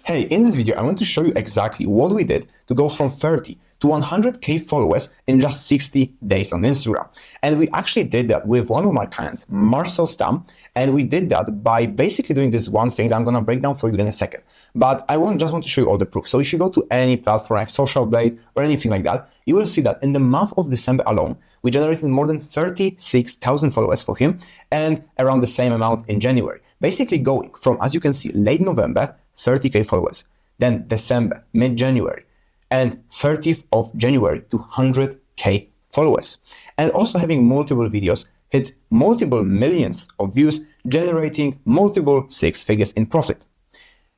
Hey, in this video, I want to show you exactly what we did to go from 30 to 100K followers in just 60 days on Instagram. And we actually did that with one of my clients, Marcel Stam. And we did that by basically doing this one thing that I'm going to break down for you in a second. But I just want to show you all the proof. So if you go to any platform like Social Blade or anything like that, you will see that in the month of December alone, we generated more than 36,000 followers for him and around the same amount in January. Basically going from, as you can see, late November, 30K followers, then December, mid-January, and 30th of January to 100K followers. And also having multiple videos hit multiple millions of views, generating multiple six figures in profit.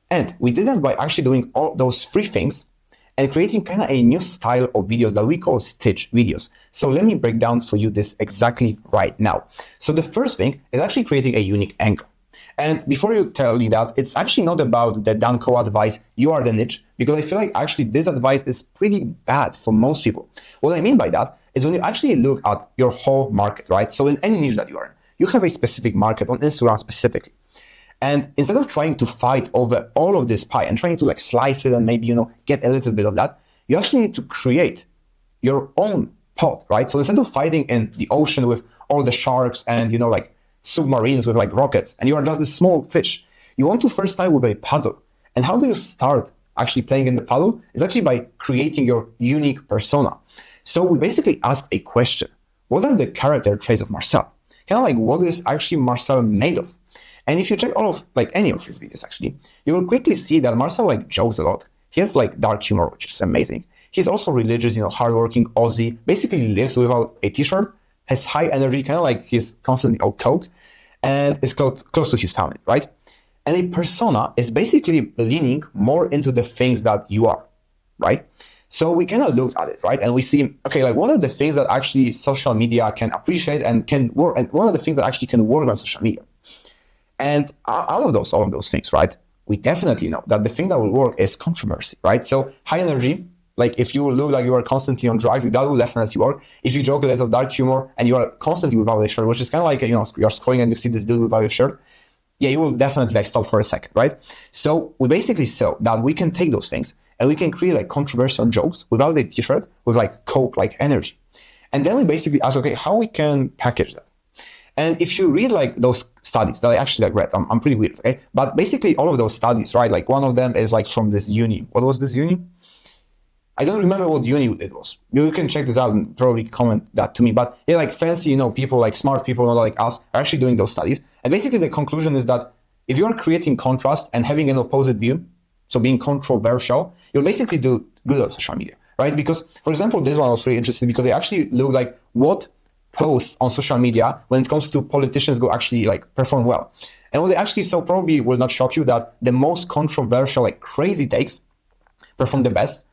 And we did that by actually doing all those three things and creating kind of a new style of videos that we call stitch videos. So let me break down for you this exactly right now. So the first thing is actually creating a unique angle. And before you tell you that, it's actually not about the Dan Koe advice, you are the niche, because I feel like actually this advice is pretty bad for most people. What I mean by that is when you actually look at your whole market, right? So in any niche that you are in, you have a specific market on Instagram specifically. And instead of trying to fight over all of this pie and trying to like slice it and maybe, get a little bit of that, you actually need to create your own pot, right? So instead of fighting in the ocean with all the sharks and, submarines with like rockets, and you are just this small fish, you want to first start with a paddle. And how do you start actually playing in the paddle? Is actually by creating your unique persona. So we basically ask a question: what are the character traits of Marcel? Kind of like, what is actually Marcel made of? And if you check all of any of his videos, actually, you will quickly see that Marcel jokes a lot. He has dark humor, which is amazing. He's also religious, hardworking Aussie, basically lives without a t-shirt, has high energy, kind of like he's constantly on coke, and is close to his family, right? And a persona is basically leaning more into the things that you are, right? So we kind of looked at it, right? And we see, okay, what are the things that actually social media can appreciate and can work, and what are the things that actually can work on social media? And all of those things, right? We definitely know that the thing that will work is controversy, right? So high energy, if you look like you are constantly on drugs, that will definitely work. If you joke a little dark humor and you are constantly without a shirt, which is kind of like, you're scrolling and you see this dude without a shirt, yeah, you will definitely stop for a second, right? So we basically saw that we can take those things and we can create controversial jokes without a t-shirt with coke energy. And then we basically ask, okay, how we can package that? And if you read those studies that I actually read, I'm pretty weird, okay? But basically all of those studies, right? One of them is from this uni. What was this uni? I don't remember what uni it was. You can check this out and probably comment that to me. But yeah, fancy, people, smart people like us are actually doing those studies. And basically the conclusion is that if you are creating contrast and having an opposite view, so being controversial, you'll basically do good on social media, right? Because, for example, this one was pretty interesting because they actually look what posts on social media when it comes to politicians go actually perform well. And what they actually saw probably will not shock you that the most controversial, crazy takes perform the best.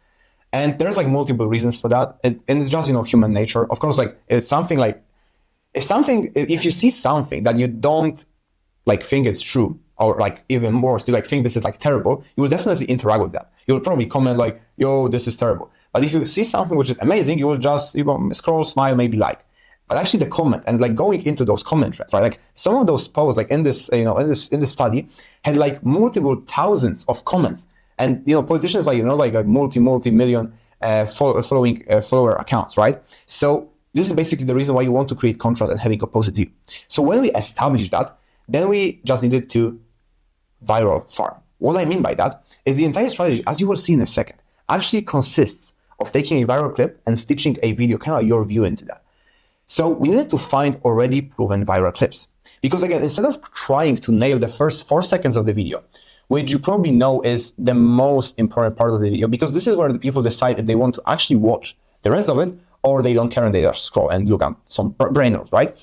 And there's multiple reasons for that. And it's just, human nature. Of course, it's something if you see something that you don't think it's true, or even more, you think this is terrible, you will definitely interact with that. You'll probably comment yo, this is terrible. But if you see something which is amazing, you will just, scroll, smile, maybe like. But actually the comment and going into those comment threads, right? Some of those posts in this, in this study had multiple thousands of comments. And politicians multi-million follower accounts, right? So this is basically the reason why you want to create contrast and having opposite view. So when we established that, then we just needed to viral farm. What I mean by that is the entire strategy, as you will see in a second, actually consists of taking a viral clip and stitching a video, kind of your view into that. So we needed to find already proven viral clips. Because again, instead of trying to nail the first 4 seconds of the video, which you probably know is the most important part of the video, because this is where the people decide if they want to actually watch the rest of it or they don't care and they just scroll and look at some brain notes, right?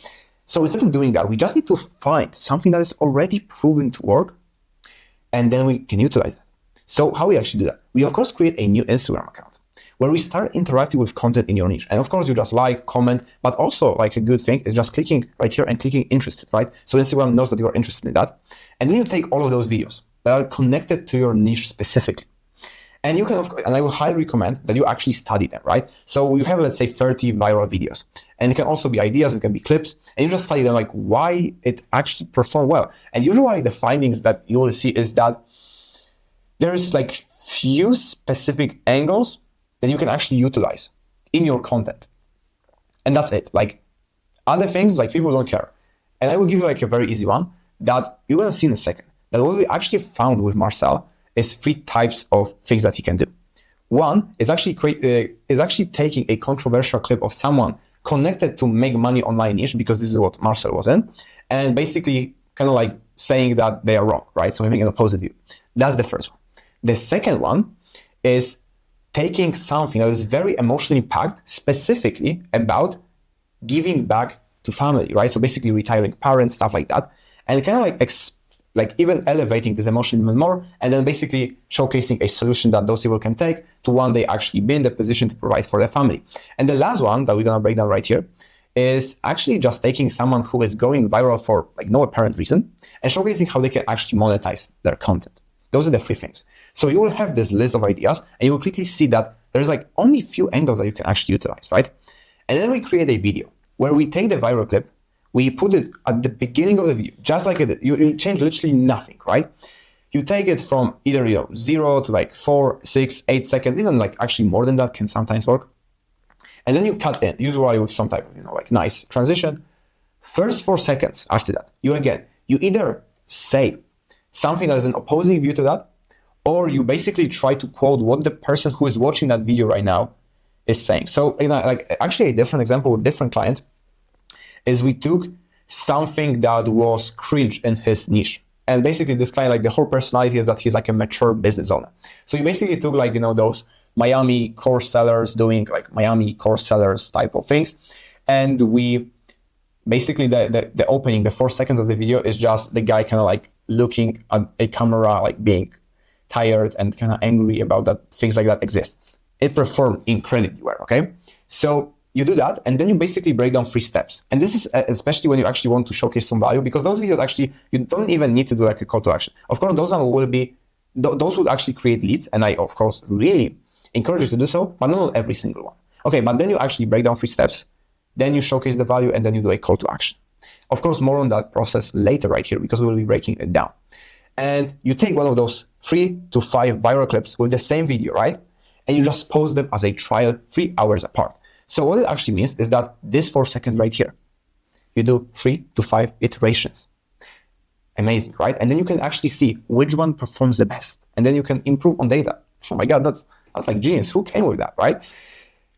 So instead of doing that, we just need to find something that is already proven to work, and then we can utilize that. So how we actually do that? We, of course, create a new Instagram account where we start interacting with content in your niche. And of course, you just comment, but also a good thing is just clicking right here and clicking interested, right? So Instagram knows that you are interested in that. And then you take all of those videos that are connected to your niche specifically. And you can, and I will highly recommend that you actually study them, right? So you have, let's say, 30 viral videos. And it can also be ideas, it can be clips, and you just study them, why it actually performed well. And usually the findings that you will see is that there's like few specific angles that you can actually utilize in your content. And that's it. Like other things, like people don't care. And I will give you like a very easy one that you're gonna see in a second. That what we actually found with Marcel is 3 types of things that he can do. One is actually taking a controversial clip of someone connected to make money online niche, because this is what Marcel was in, and basically kind of like saying that they are wrong, right? So having an opposite view. That's the first one. The second one is taking something that is very emotionally packed, specifically about giving back to family, right? So basically retiring parents, stuff like that, and kind of like even elevating this emotion even more, and then basically showcasing a solution that those people can take to one day actually be in the position to provide for their family. And the last one that we're gonna break down right here is actually just taking someone who is going viral for like no apparent reason and showcasing how they can actually monetize their content. Those are the 3 things. So you will have this list of ideas and you will quickly see that there's like only a few angles that you can actually utilize, right? And then we create a video where we take the viral clip, we put it at the beginning of the video, just like it. You change literally nothing, right? You take it from either 0 to like 4, 6, 8 seconds, even like actually more than that can sometimes work. And then you cut in, usually with some type of like nice transition. First 4 seconds after that, you either say something that is an opposing view to that, or you basically try to quote what the person who is watching that video right now is saying. So like actually a different example with different client is we took something that was cringe in his niche. And basically this client, like the whole personality is that he's like a mature business owner. So you basically took like, those Miami course sellers doing like Miami course sellers type of things. And we basically, the opening, the 4 seconds of the video is just the guy kind of like looking at a camera, like being tired and kind of angry about that things like that exist. It performed incredibly well, okay? So you do that, and then you basically break down 3 steps. And this is especially when you actually want to showcase some value, because those videos actually, you don't even need to do like a call to action. Of course, those would actually create leads, and I, of course, really encourage you to do so, but not every single one. Okay, but then you actually break down 3 steps, then you showcase the value, and then you do a call to action. Of course, more on that process later right here, because we will be breaking it down. And you take one of those 3 to 5 viral clips with the same video, right? And you just post them as a trial 3 hours apart. So what it actually means is that this 4 seconds right here, you do 3 to 5 iterations. Amazing, right? And then you can actually see which one performs the best. And then you can improve on data. Oh my God, that's like genius. Who came with that, right?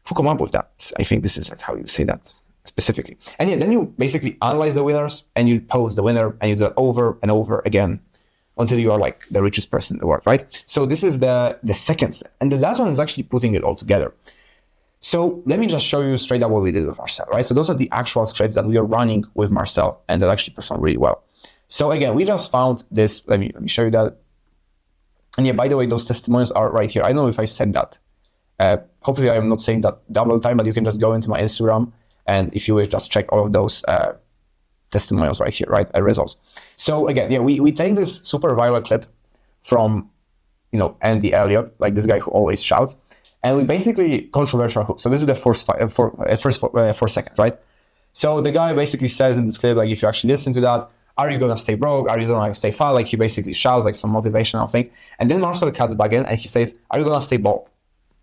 Who come up with that? I think this is like how you say that specifically. And yeah, then you basically analyze the winners and you post the winner and you do that over and over again until you are like the richest person in the world, right? So this is the second step. And the last one is actually putting it all together. So let me just show you straight up what we did with Marcel, right? So those are the actual scripts that we are running with Marcel and that actually perform really well. So again, we just found this. Let me show you that. And yeah, by the way, those testimonials are right here. I don't know if I said that. Hopefully I'm not saying that double time, but you can just go into my Instagram and if you wish, just check all of those testimonials right here, right? Results. So again, yeah, we take this super viral clip from, Andy Elliott, like this guy who always shouts, and we basically controversial hook. So this is the first 4 seconds, right? So the guy basically says in this clip, like, if you actually listen to that, are you gonna stay broke? Are you gonna stay fat? Like he basically shouts like some motivational thing. And then Marcel cuts back in and he says, are you gonna stay bald?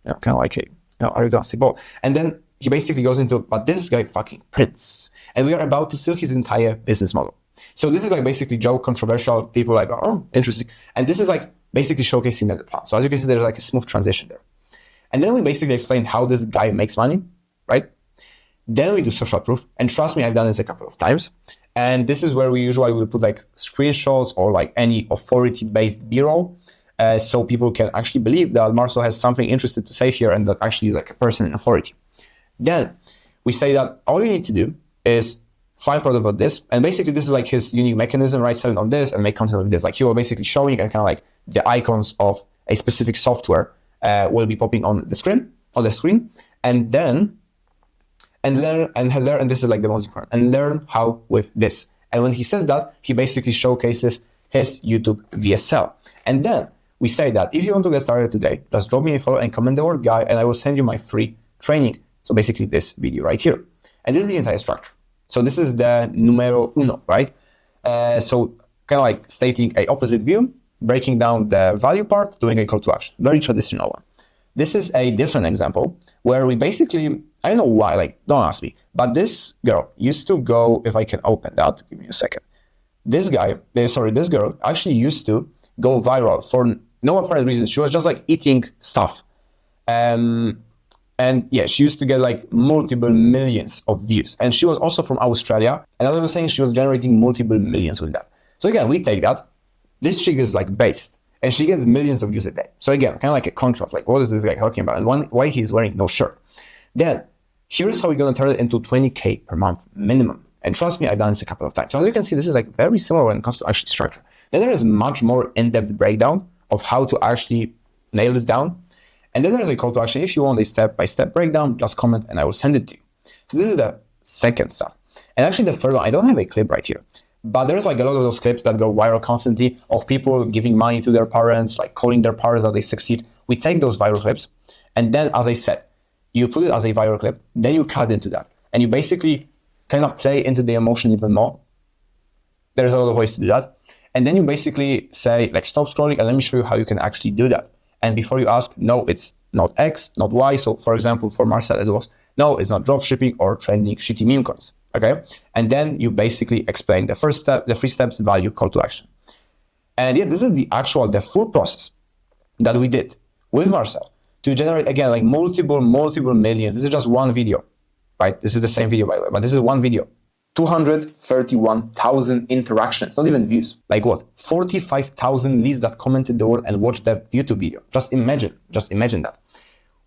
Kind of like, hey, are you gonna stay bald? And then he basically goes into, but this guy fucking prints. And we are about to steal his entire business model. So this is like basically joke, controversial, people like, oh, interesting. And this is like basically showcasing the plan. So as you can see, there's like a smooth transition there. And then we basically explain how this guy makes money, right? Then we do social proof. And trust me, I've done this a couple of times. And this is where we usually will put like screenshots or like any authority-based B-roll. So people can actually believe that Marcel has something interesting to say here and that actually is like a person in authority. Then we say that all you need to do is find product of this. And basically this is like his unique mechanism, right? Selling on this and make content with this. Like he will basically showing and kind of like the icons of a specific software will be popping on the screen, and then learn, and this is like the most important, and learn how with this. And when he says that, he basically showcases his YouTube VSL. And then we say that if you want to get started today, just drop me a follow and comment the word guy, and I will send you my free training. So basically this video right here. And this is the entire structure. So this is the numero uno, right? So kind of like stating a opposite view, breaking down the value part, doing a call to action. Very traditional one. This is a different example where we basically, I don't know why, like, don't ask me, but this girl used to go, if I can open that, give me a second. This girl actually used to go viral for no apparent reason. She was just like eating stuff. And yeah, she used to get like multiple millions of views. And she was also from Australia. And as I was saying, she was generating multiple millions with that. So again, we take that. This chick is like based and she gets millions of views a day. So again, kind of like a contrast, like what is this guy talking about? And why he's wearing no shirt. Then here's how we're going to turn it into 20K per month minimum. And trust me, I've done this a couple of times. So as you can see, this is like very similar when it comes to actually structure. Then there is much more in-depth breakdown of how to actually nail this down. And then there's a call to action. If you want a step-by-step breakdown, just comment and I will send it to you. So this is the second stuff. And actually the third one, I don't have a clip right here, but there's like a lot of those clips that go viral constantly of people giving money to their parents, like calling their parents that they succeed. We take those viral clips. And then, as I said, you put it as a viral clip, then you cut into that. And you basically kind of play into the emotion even more. There's a lot of ways to do that. And then you basically say, like, stop scrolling and let me show you how you can actually do that. And before you ask, no, it's not X, not Y. So for example, for Marcel, it was, no, it's not dropshipping or trending shitty meme coins. Okay. And then you basically explain the first step, the 3 steps, value, call to action. And yeah, this is the full process that we did with Marcel to generate, again, like multiple millions. This is just one video, right? This is the same video, by the way, but this is one video. 231,000 interactions, not even views. Like what? 45,000 leads that commented the word and watched that YouTube video. Just imagine that.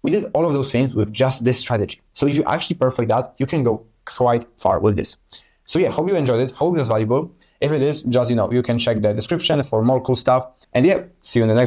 We did all of those things with just this strategy. So if you actually perfect that, you can go quite far with this. So yeah, hope you enjoyed it. Hope it was valuable. If it is, just, you can check the description for more cool stuff. And yeah, see you in the next one.